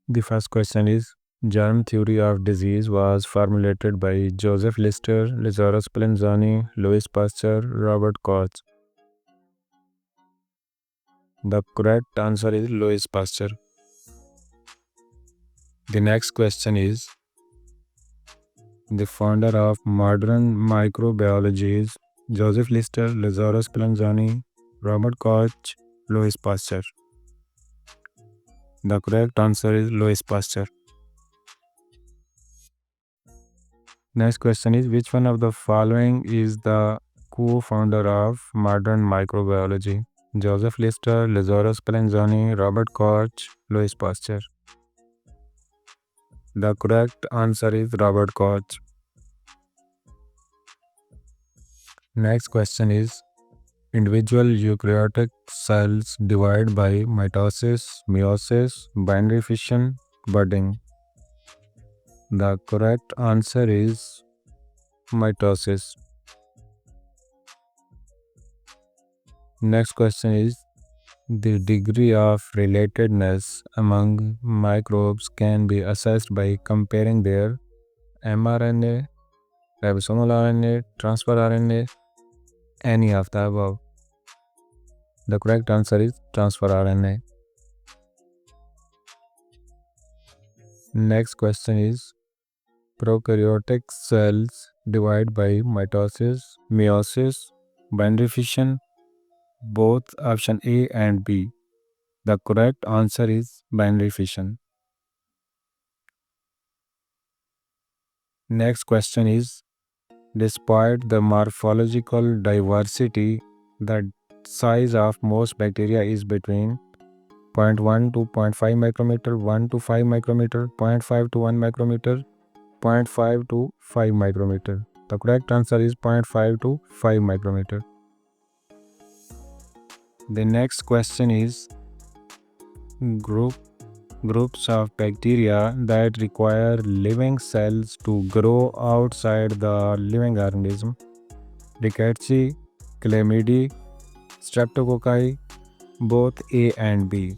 The first question is germ theory of disease was formulated by Joseph Lister, Lazarus Spallanzani, Louis Pasteur, Robert Koch. The correct answer is Louis Pasteur. The next question is the founder of modern microbiology is Joseph Lister, Lazarus Spallanzani, Robert Koch, Louis Pasteur. The correct answer is Louis Pasteur. Next question is which one of the following is the co-founder of modern microbiology? Joseph Lister, Lazarus Spallanzani, Robert Koch, Louis Pasteur. The correct answer is Robert Koch. Next question is individual eukaryotic cells divide by mitosis, meiosis, binary fission, budding. The correct answer is mitosis. Next question is the degree of relatedness among microbes can be assessed by comparing their mRNA, ribosomal RNA, transfer RNA, any of the above. The correct answer is transfer RNA. Next question is prokaryotic cells divide by mitosis, meiosis, binary fission, both option A and B. The correct answer is binary fission. Next question is despite the morphological diversity, the size of most bacteria is between 0.1 to 0.5 micrometer, 1 to 5 micrometer, 0.5 to 1 micrometer, 0.5 to 5 micrometer. The correct answer is 0.5 to 5 micrometer. The next question is groups of bacteria that require living cells to grow outside the living organism. Rickettsia, Chlamydia, Streptococci, both A and B.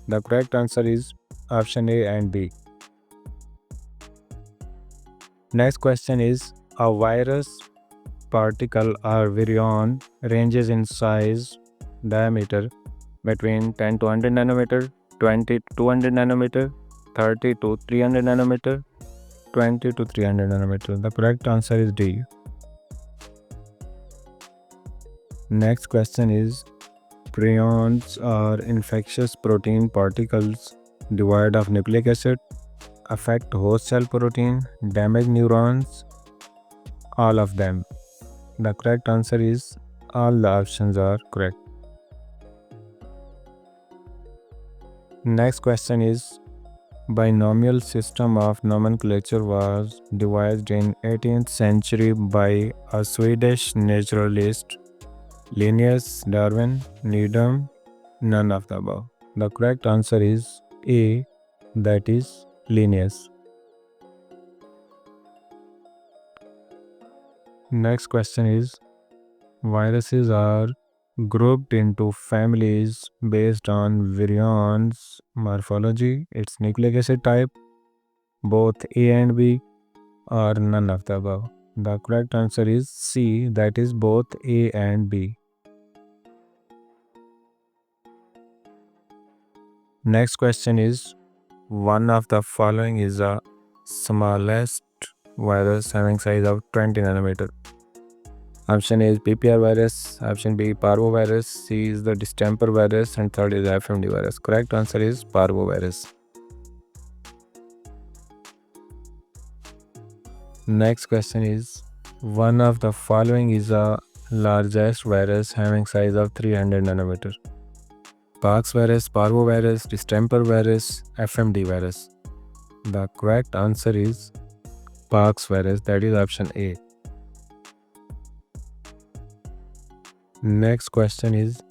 The correct answer is option A and B. Next question is a virus particle or virion ranges in size diameter between 10 to 100 nanometer, 20 to 200 nanometer, 30 to 300 nanometer, 20 to 300 nanometer. The correct answer is D. Next question is prions are infectious protein particles devoid of nucleic acid, affect host cell protein, damage neurons, all of them. The correct answer is all the options are correct. Next question is binomial system of nomenclature was devised in 18th century by a Swedish naturalist Linnaeus, Darwin, Needham, none of the above. The correct answer is A, that is Linnaeus. Next question is viruses are grouped into families based on virion's morphology, its nucleic acid type, both A and B, or none of the above. The correct answer is C, that is both A and B. Next question is one of the following is the smallest virus having size of 20 nanometer. Option A is PPR virus, option B parvovirus, C is the distemper virus, and third is FMD virus. Correct answer is parvovirus. Next question is one of the following is the largest virus having size of 300 nanometer. Pox virus, parvovirus, distemper virus, FMD virus. The correct answer is pox virus, that is option A. Next question is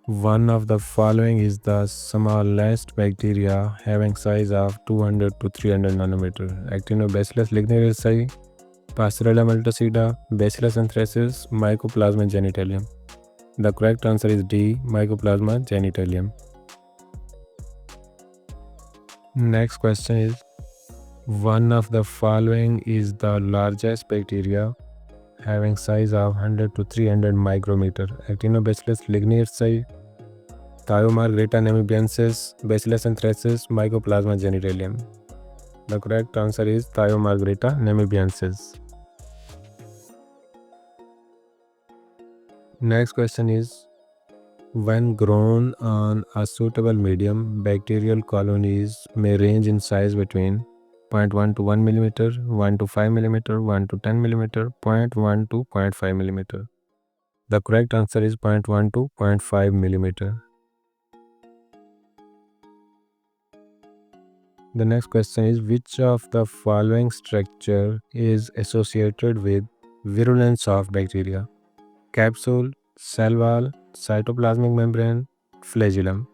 one of the following is the smallest bacteria having size of 200 to 300 nanometer. Actinobacillus lignariusi, Passerella multocida, Bacillus anthracis, Mycoplasma genitalium. The correct answer is D, Mycoplasma genitalium. Next question is, one of the following is the largest bacteria having size of 100 to 300 micrometer. Actinobacillus lignaniaceae, Thiomargarita namibiensis, Bacillus anthracis, Mycoplasma genitalium. The correct answer is Thiomargarita namibiensis. Next question is, when grown on a suitable medium, bacterial colonies may range in size between 0.1 to 1 millimeter, 1 to 5 millimeter, 1 to 10 millimeter, 0.1 to 0.5 millimeter. The correct answer is 0.1 to 0.5 millimeter. The next question is, which of the following structure is associated with virulence of bacteria? Capsule, cell wall, cytoplasmic membrane, flagellum.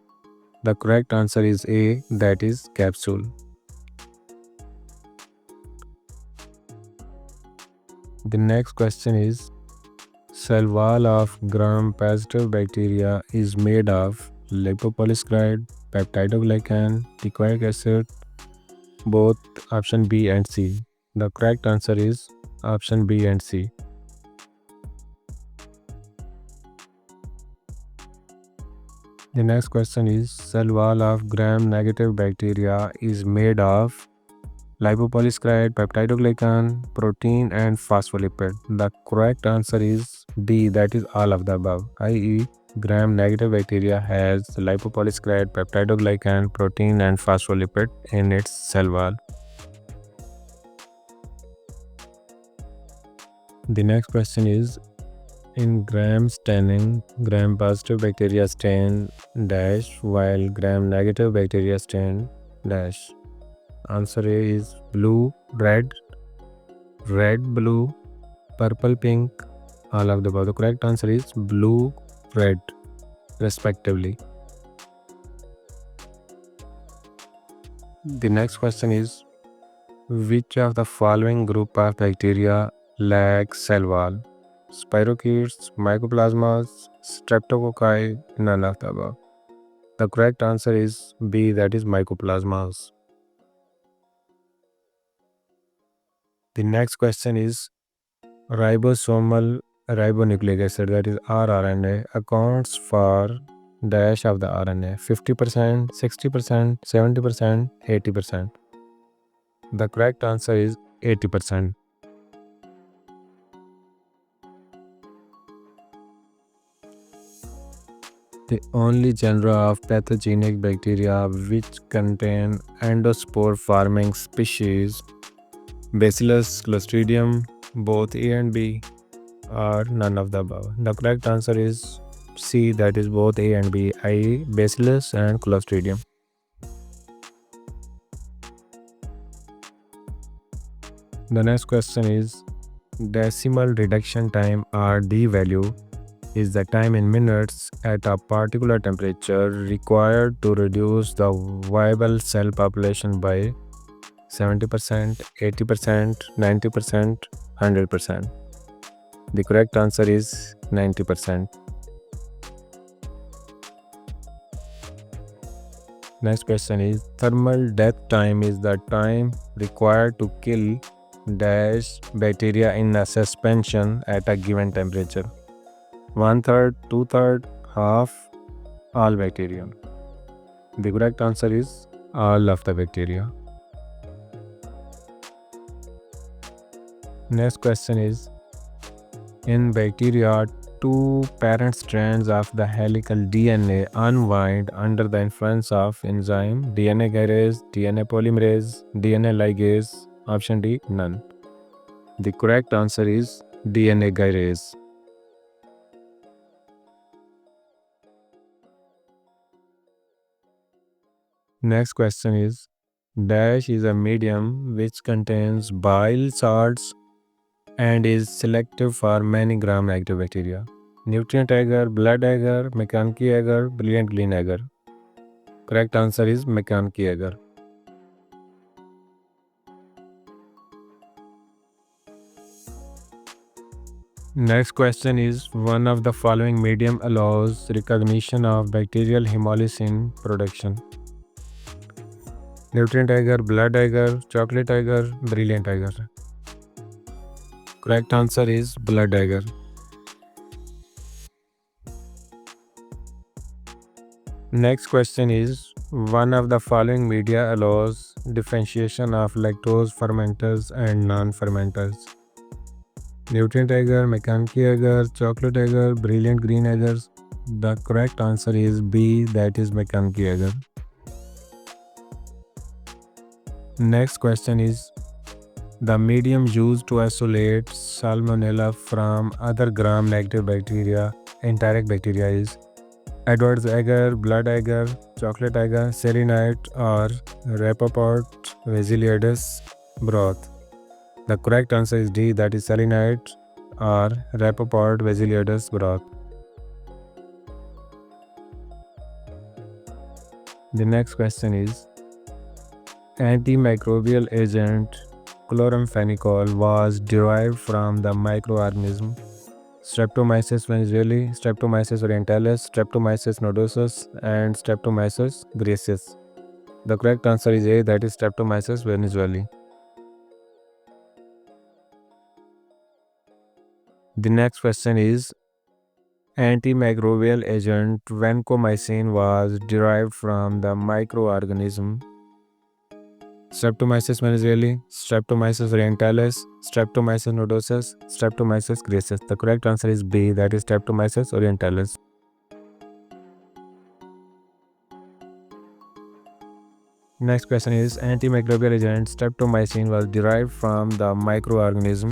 The correct answer is A, that is capsule. The next question is, cell wall of gram-positive bacteria is made of lipopolysaccharide, peptidoglycan, teichoic acid, both option B and C. The correct answer is option B and C. The next question is, cell wall of gram-negative bacteria is made of lipopolysaccharide, peptidoglycan, protein and phospholipid. The correct answer is D, that is all of the above, i.e. gram-negative bacteria has lipopolysaccharide, peptidoglycan, protein and phospholipid in its cell wall. The next question is, in gram staining, gram-positive bacteria stain dash while gram-negative bacteria stain dash. Answer A is blue, red, blue, purple, pink, all of the above. The correct answer is blue, red, respectively. The next question is, which of the following group of bacteria lack cell wall? Spirochetes, mycoplasmas, streptococci, none of the above. The correct answer is B, that is mycoplasmas. The next question is, ribosomal ribonucleic acid, that is rRNA, accounts for dash of the RNA, 50%, 60%, 70%, 80%. The correct answer is 80%. The only genera of pathogenic bacteria which contain endospore forming species, Bacillus, Clostridium, both A and B, or none of the above. The correct answer is C, that is both A and B, i.e. Bacillus and Clostridium. The next question is, decimal reduction time or D value is the time in minutes at a particular temperature required to reduce the viable cell population by 70%, 80%, 90%, 100%. The correct answer is 90%. Next question is, thermal death time is the time required to kill dash bacteria in a suspension at a given temperature. 1/3, 2/3, half, all bacteria. The correct answer is all of the bacteria. Next question is, in bacteria, two parent strands of the helical DNA unwind under the influence of enzyme DNA gyrase, DNA polymerase, DNA ligase. Option D, none. The correct answer is DNA gyrase. Next question is, dash is a medium which contains bile salts and is selective for many gram-negative bacteria. Nutrient agar, blood agar, McConkey agar, brilliant green agar. Correct answer is McConkey agar. Next question is, one of the following medium allows recognition of bacterial hemolysin production. Nutrient tiger, blood tiger, chocolate tiger, brilliant tiger. Correct answer is blood tiger. Next question is, one of the following media allows differentiation of lactose fermenters and non-fermenters. Nutrient agar, mechanical agar, chocolate agar, brilliant green agars. The correct answer is B, that is mechanical agar. Next question is, the medium used to isolate salmonella from other gram-negative bacteria, enteric bacteria is Edwards agar, blood agar, chocolate agar, selenite or Rapoport Vesiliadus broth. The correct answer is D, that is selenite or Rapoport Vesiliadus broth. The next question is, antimicrobial agent chloramphenicol was derived from the microorganism Streptomyces venezuelae, Streptomyces orientalis, Streptomyces nodosus, and Streptomyces gracius. The correct answer is A, that is Streptomyces venezuelae. The next question is, antimicrobial agent vancomycin was derived from the microorganism Streptomyces venezuelae, Streptomyces orientalis, Streptomyces nodosus, Streptomyces gracius. The correct answer is B, that is Streptomyces orientalis. Next question is, antimicrobial agent streptomycin was derived from the microorganism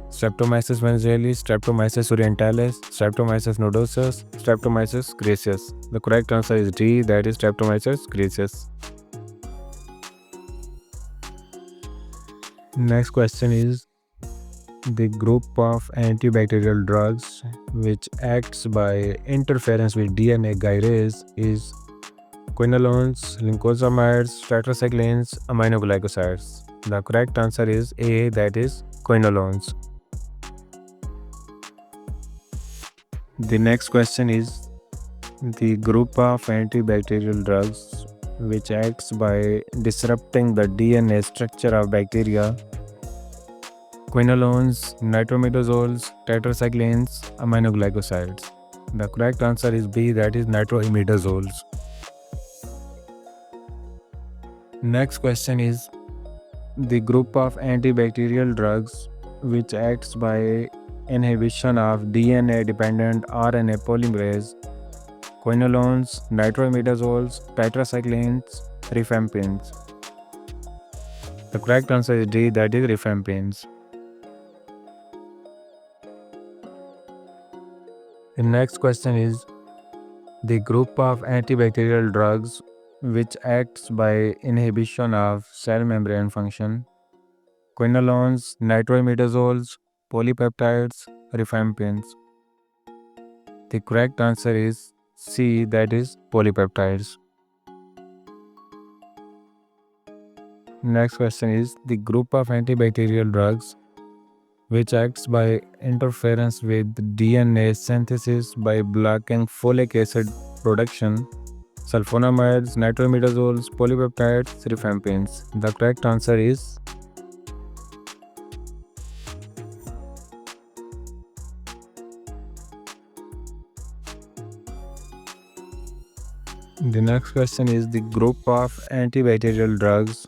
Streptomyces venezuelae, Streptomyces orientalis, Streptomyces nodosus, Streptomyces gracius. The correct answer is D, that is Streptomyces gracius. Next question is, the group of antibacterial drugs which acts by interference with DNA gyrase is quinolones, lincosamides, tetracyclines, aminoglycosides. The correct answer is A, that is quinolones. The next question is, the group of antibacterial drugs which acts by disrupting the DNA structure of bacteria quinolones, nitroimidazoles, tetracyclines, aminoglycosides. The correct answer is B, that is nitroimidazoles. Next question is, the group of antibacterial drugs which acts by inhibition of DNA-dependent RNA polymerase quinolones, nitroimidazoles, tetracyclines, rifampins. The correct answer is D, that is rifampins. The next question is, the group of antibacterial drugs which acts by inhibition of cell membrane function quinolones, nitroimidazoles, polypeptides, rifampins. The correct answer is C, that is polypeptides. Next question is, the group of antibacterial drugs which acts by interference with DNA synthesis by blocking folic acid production sulfonamides, nitroimidazoles, polypeptides, rifampins. The correct answer is The next question is, the group of antibacterial drugs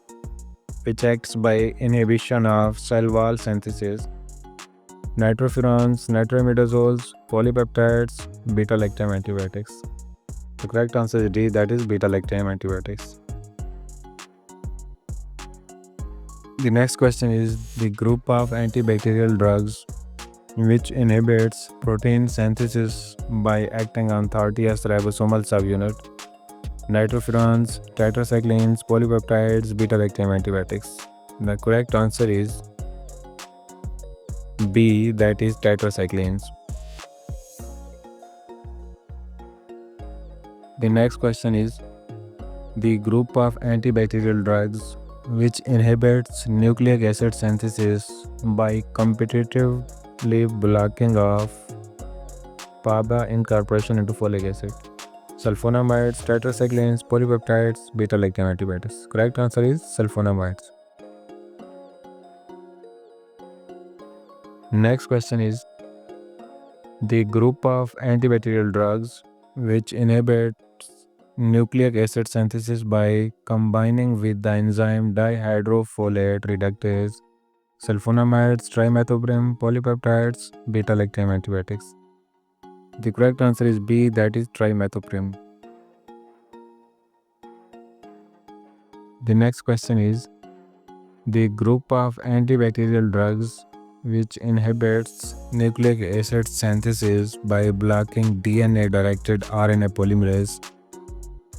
which acts by inhibition of cell wall synthesis nitrofurands, nitroimidazoles, polypeptides, beta-lactam antibiotics. The correct answer is D, that is beta-lactam antibiotics. The next question is, the group of antibacterial drugs which inhibits protein synthesis by acting on 30S ribosomal subunit nitrofurands, tetracyclines, polypeptides, beta-lactam antibiotics. The correct answer is B, that is tetracyclines. The next question is, the group of antibacterial drugs which inhibits nucleic acid synthesis by competitively blocking of PABA incorporation into folic acid. Sulfonamides, tetracyclines, polypeptides, beta-lactam antibiotics. Correct answer is sulfonamides. Next question is the group of antibacterial drugs which inhibit nucleic acid synthesis by combining with the enzyme dihydrofolate reductase, sulfonamides, trimethoprim, polypeptides, beta-lactam antibiotics. The correct answer is B, that is trimethoprim. The next question is the group of antibacterial drugs which inhibits nucleic acid synthesis by blocking DNA-directed RNA polymerase.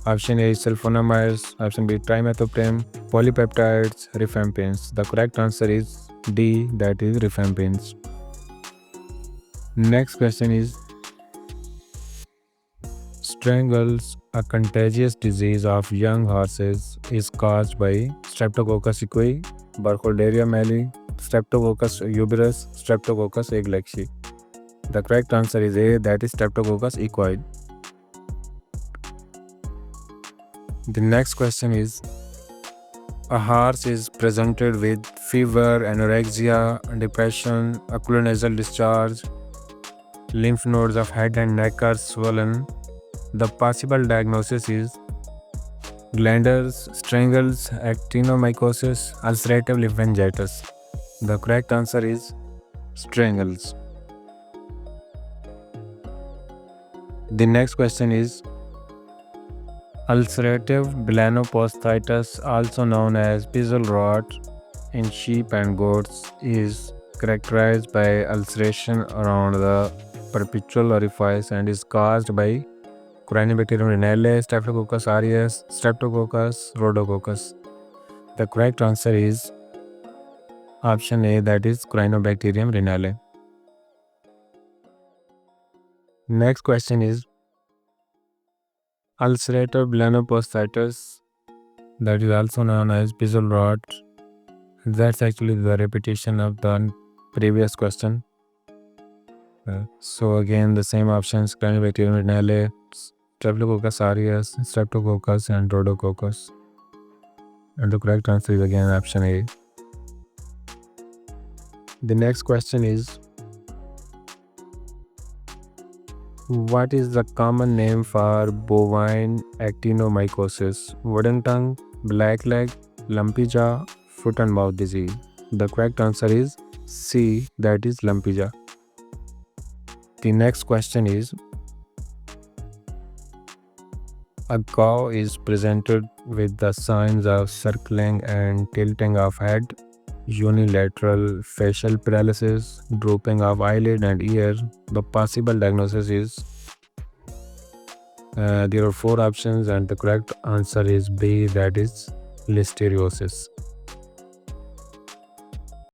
Option A is sulfonamides, option B trimethoprim, polypeptides, rifampins. The correct answer is D, that is rifampins. Next question is strangles, a contagious disease of young horses, is caused by Streptococcus equi, Burkholderia mallee, Streptococcus uberus, Streptococcus agalacti. The correct answer is A, that is Streptococcus equi. The next question is a horse is presented with fever, anorexia, depression, oculonasal discharge, lymph nodes of head and neck are swollen. The possible diagnosis is glanders, strangles, actinomycosis, ulcerative lymphangitis. The correct answer is strangles. The next question is ulcerative blenoposthitis, also known as pizzle rot in sheep and goats, is characterized by ulceration around the perpetual orifice and is caused by Corynebacterium renale, Staphylococcus aureus, Streptococcus, Rhodococcus. The correct answer is option A, that is Corynebacterium renale. Next question is ulcerative blenoposthitis, that is also known as pizzle rot. That's actually the repetition of the previous question. So again, the same options: Corynebacterium renale, Staphylococcus aureus, Streptococcus, and Rhodococcus. And the correct answer is again option A. The next question is what is the common name for bovine actinomycosis? Wooden tongue, black leg, lumpy jaw, foot and mouth disease. The correct answer is C, that is lumpy jaw. The next question is a cow is presented with the signs of circling and tilting of head, unilateral facial paralysis, drooping of eyelid and ear. The possible diagnosis is there are 4 options and the correct answer is B, that is listeriosis.